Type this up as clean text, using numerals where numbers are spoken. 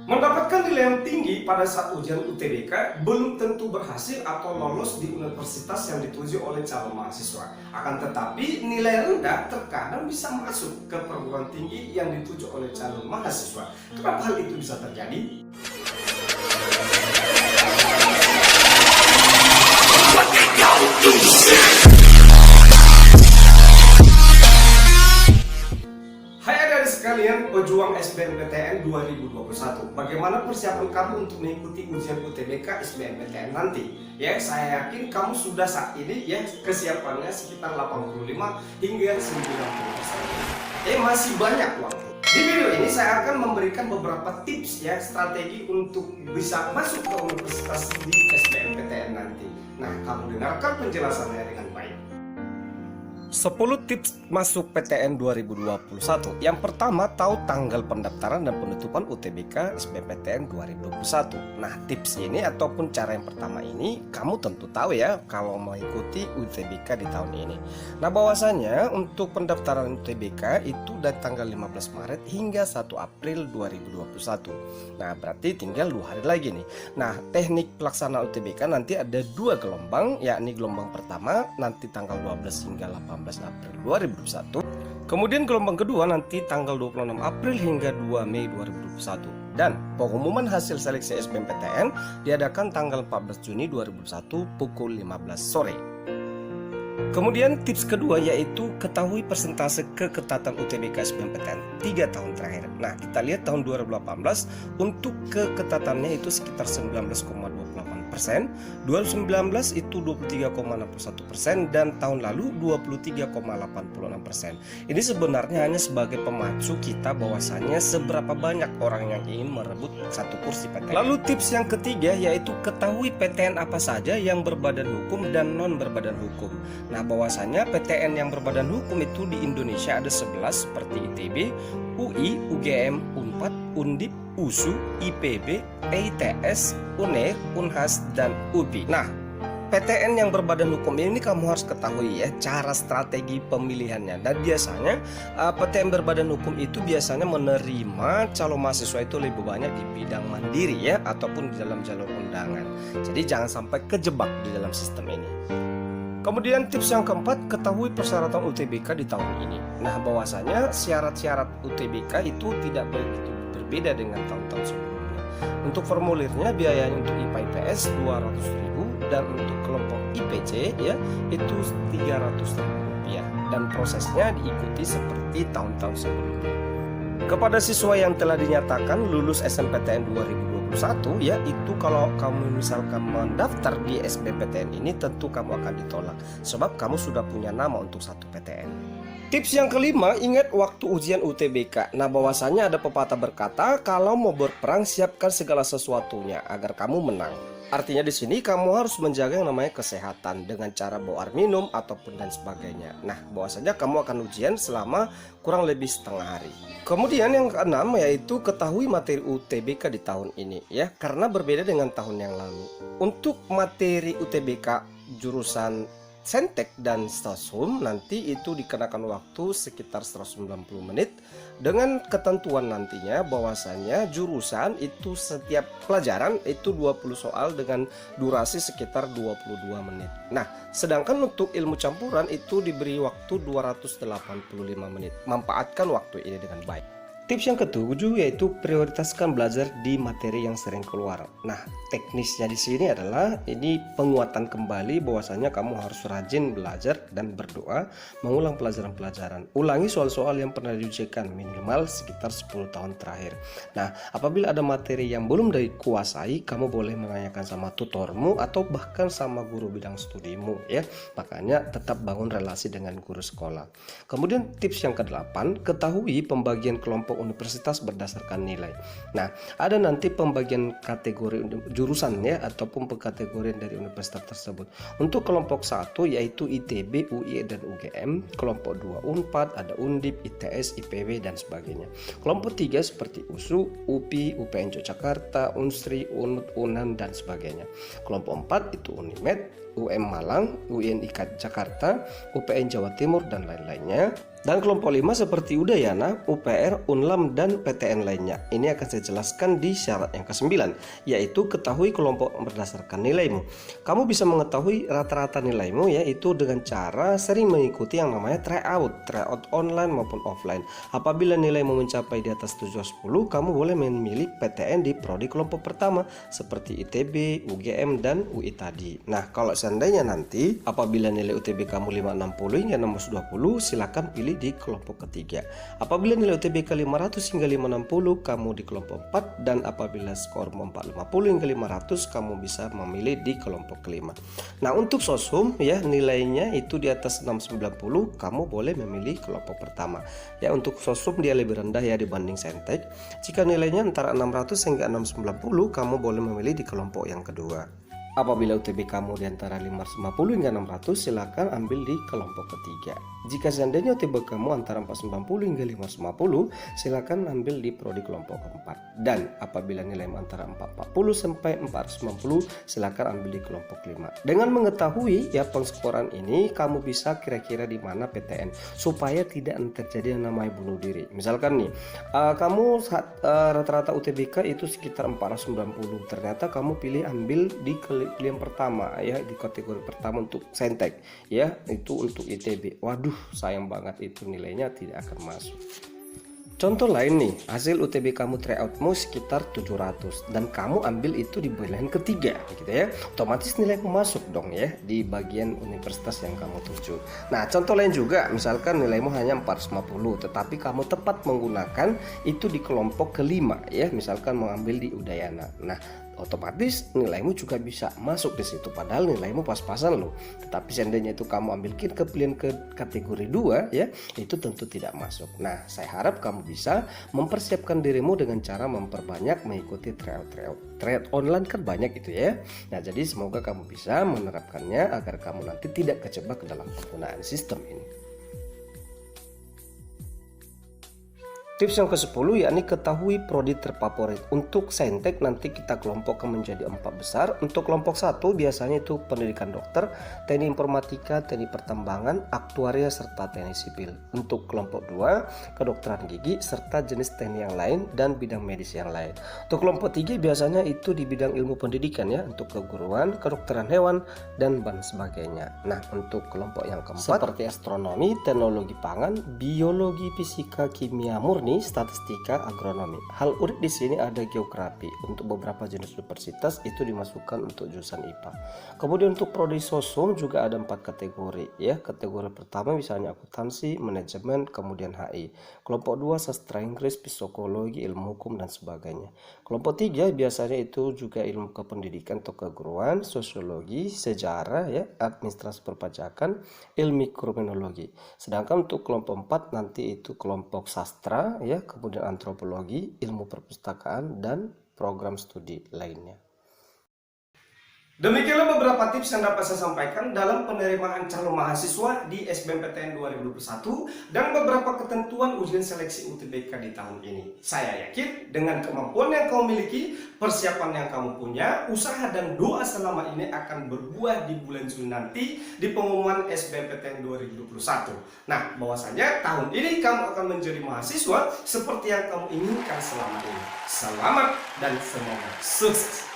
Mendapatkan nilai yang tinggi pada saat ujian UTBK belum tentu berhasil atau lolos di universitas yang dituju oleh calon mahasiswa. Akan tetapi, nilai rendah terkadang bisa masuk ke perguruan tinggi yang dituju oleh calon mahasiswa. Kenapa hal itu bisa terjadi? Hai adik-adik sekalian, pejuang SBMPTN 2021. Bagaimana persiapan kamu untuk mengikuti ujian UTBK SBMPTN nanti? Ya, saya yakin kamu sudah saat ini ya kesiapannya sekitar 85 hingga 90%. Masih banyak waktu. Di video ini saya akan memberikan beberapa tips ya strategi untuk bisa masuk ke universitas di SBMPTN nanti. Nah, kamu dengarkan penjelasannya dengan baik. 10 tips masuk PTN 2021. Yang pertama, tahu tanggal pendaftaran dan penutupan UTBK SBMPTN 2021. Nah, tips ini ataupun cara yang pertama ini kamu tentu tahu ya kalau mengikuti UTBK di tahun ini. Nah, bahwasanya untuk pendaftaran UTBK itu dari tanggal 15 Maret hingga 1 April 2021. Nah, berarti tinggal 2 hari lagi nih. Nah, teknik pelaksanaan UTBK nanti ada 2 gelombang, yakni gelombang pertama nanti tanggal 12 hingga 18 April 2021. Kemudian gelombang kedua nanti tanggal 26 April hingga 2 Mei 2021. Dan pengumuman hasil seleksi SBMPTN diadakan tanggal 14 Juni 2021 pukul 15 sore. Kemudian tips kedua yaitu ketahui persentase keketatan UTBK SBMPTN 3 tahun terakhir. Nah, kita lihat tahun 2018 untuk keketatannya itu sekitar 19,28%, 2019 itu 23,61% dan tahun lalu 23,86%. Ini sebenarnya hanya sebagai pemacu kita bahwasanya seberapa banyak orang yang ingin merebut satu kursi PTN. Lalu tips yang ketiga yaitu ketahui PTN apa saja yang berbadan hukum dan non berbadan hukum. Nah, bahwasanya PTN yang berbadan hukum itu di Indonesia ada 11 seperti ITB, UI, UGM, UNPAD, Undip, USU, IPB, EITS, UNER, UNHAS, dan UPI. Nah, PTN yang berbadan hukum ini kamu harus ketahui ya cara strategi pemilihannya. Dan biasanya PTN berbadan hukum itu biasanya menerima calon mahasiswa itu lebih banyak di bidang mandiri ya ataupun di dalam jalur undangan. Jadi jangan sampai kejebak di dalam sistem ini. Kemudian tips yang keempat, ketahui persyaratan UTBK di tahun ini. Nah, bahwasanya syarat-syarat UTBK itu tidak begitu berbeda dengan tahun-tahun sebelumnya. Untuk formulirnya biayanya untuk IPA IPS 200.000 dan untuk kelompok IPC ya itu 300.000 rupiah dan prosesnya diikuti seperti tahun-tahun sebelumnya. Kepada siswa yang telah dinyatakan lulus SNMPTN 2021 ya itu kalau kamu misalkan mendaftar di SBMPTN ini tentu kamu akan ditolak sebab kamu sudah punya nama untuk satu PTN. Tips yang kelima, ingat waktu ujian UTBK. Nah, bahwasanya ada pepatah berkata kalau mau berperang siapkan segala sesuatunya agar kamu menang. Artinya di sini kamu harus menjaga yang namanya kesehatan dengan cara bawa air minum ataupun dan sebagainya. Nah, bahwasanya kamu akan ujian selama kurang lebih setengah hari. Kemudian yang keenam yaitu ketahui materi UTBK di tahun ini ya, karena berbeda dengan tahun yang lalu. Untuk materi UTBK jurusan Saintek dan Stashum nanti itu dikenakan waktu sekitar 190 menit dengan ketentuan nantinya bahwasanya jurusan itu setiap pelajaran itu 20 soal dengan durasi sekitar 22 menit. Nah, sedangkan untuk ilmu campuran itu diberi waktu 285 menit. Manfaatkan waktu ini dengan baik. Tips yang ketujuh yaitu prioritaskan belajar di materi yang sering keluar. Nah, teknisnya di sini adalah ini penguatan kembali bahwasanya kamu harus rajin belajar dan berdoa mengulang pelajaran-pelajaran. Ulangi soal-soal yang pernah diujikan minimal sekitar 10 tahun terakhir. Nah, apabila ada materi yang belum dikuasai, kamu boleh menanyakan sama tutormu atau bahkan sama guru bidang studimu ya. Makanya tetap bangun relasi dengan guru sekolah. Kemudian tips yang ke-8, ketahui pembagian kelompok universitas berdasarkan nilai. Nah, ada nanti pembagian kategori jurusan ya ataupun pengkategorian dari universitas tersebut. Untuk kelompok 1 yaitu ITB, UI dan UGM, kelompok 2 UNPAD, ada Undip, ITS, IPB dan sebagainya. Kelompok 3 seperti USU, UPI, UPN Yogyakarta, Unsri, UNUT, UNAN dan sebagainya. Kelompok 4 itu UNIMED, UM Malang, UIN Jakarta, UPN Jawa Timur, dan lain-lainnya. Dan kelompok 5 seperti Udayana, UPR, Unlam, dan PTN lainnya. Ini akan saya jelaskan di syarat yang ke-9, yaitu ketahui kelompok berdasarkan nilaimu. Kamu bisa mengetahui rata-rata nilaimu yaitu dengan cara sering mengikuti yang namanya tryout online maupun offline. Apabila nilaimu mencapai di atas 710, kamu boleh memilih PTN di prodi kelompok pertama seperti ITB, UGM, dan UI tadi. Nah, kalau seandainya nanti apabila nilai UTB kamu 560 hingga 620, silakan pilih di kelompok ketiga. Apabila nilai UTBK 500 hingga 560, kamu di kelompok 4, dan apabila skormu 450 hingga 500, kamu bisa memilih di kelompok kelima. Nah, untuk sosum ya nilainya itu di atas 690, kamu boleh memilih kelompok pertama. Ya, untuk sosum dia lebih rendah ya dibanding saintek. Jika nilainya antara 600 hingga 690, kamu boleh memilih di kelompok yang kedua. Apabila UTB kamu di antara 550 hingga 600, silakan ambil di kelompok ketiga. Jika seandainya UTB kamu antara 490 hingga 550, silakan ambil di prodi kelompok keempat. Dan apabila nilai antara 440 sampai 490, silakan ambil di kelompok 5. Dengan mengetahui ya pengskoran ini, kamu bisa kira-kira di mana PTN supaya tidak terjadi yang namanya bunuh diri. Misalkan nih, kamu rata-rata UTBK itu sekitar 490, ternyata kamu pilih ambil di pilihan pertama ya, di kategori pertama untuk saintek ya, itu untuk ITB. Waduh, sayang banget itu nilainya tidak akan masuk. Contoh lain nih, hasil UTB kamu tryoutmu sekitar 700 dan kamu ambil itu di pilihan ketiga gitu ya. Otomatis nilaimu masuk dong ya di bagian universitas yang kamu tuju. Nah, contoh lain juga, misalkan nilaimu hanya 450 tetapi kamu tepat menggunakan itu di kelompok kelima ya, misalkan mengambil di Udayana. Nah, otomatis nilaimu juga bisa masuk di situ padahal nilaimu pas-pasan loh. Tetapi seandainya itu kamu ambilkan ke pilihan ke kategori 2 ya, itu tentu tidak masuk. Nah, saya harap kamu bisa mempersiapkan dirimu dengan cara memperbanyak mengikuti tryout online kan banyak itu ya. Nah, jadi semoga kamu bisa menerapkannya agar kamu nanti tidak kejebak dalam penggunaan sistem ini. Tips yang ke-10 yakni ketahui prodi terfavorit. Untuk saintek nanti kita kelompokkan menjadi 4 besar. Untuk kelompok 1 biasanya itu pendidikan dokter, teknik informatika, teknik pertambangan, aktuaria, serta teknik sipil. Untuk kelompok 2 kedokteran gigi serta jenis teknik yang lain dan bidang medis yang lain. Untuk kelompok 3 biasanya itu di bidang ilmu pendidikan ya, untuk keguruan, kedokteran hewan, dan sebagainya. Nah, untuk kelompok yang keempat seperti astronomi, teknologi pangan, biologi, fisika, kimia murni, statistika, agronomi. Hal unik di sini ada geografi. Untuk beberapa jenis universitas itu dimasukkan untuk jurusan IPA. Kemudian untuk prodi sosum juga ada 4 kategori ya. Kategori pertama misalnya akuntansi, manajemen, kemudian HI. Kelompok 2 sastra Inggris, psikologi, ilmu hukum, dan sebagainya. Kelompok 3 biasanya itu juga ilmu kependidikan atau keguruan, sosiologi, sejarah ya, administrasi perpajakan, ilmu kriminologi. Sedangkan untuk kelompok 4 nanti itu kelompok sastra ya, kemudian antropologi, ilmu perpustakaan, dan program studi lainnya. Demikianlah beberapa tips yang dapat saya sampaikan dalam penerimaan calon mahasiswa di SBMPTN 2021 dan beberapa ketentuan ujian seleksi UTBK di tahun ini. Saya yakin dengan kemampuan yang kamu miliki, persiapan yang kamu punya, usaha dan doa selama ini akan berbuah di bulan Juni nanti di pengumuman SBMPTN 2021. Nah, bahwasanya tahun ini kamu akan menjadi mahasiswa seperti yang kamu inginkan selama ini. Selamat dan semoga sukses!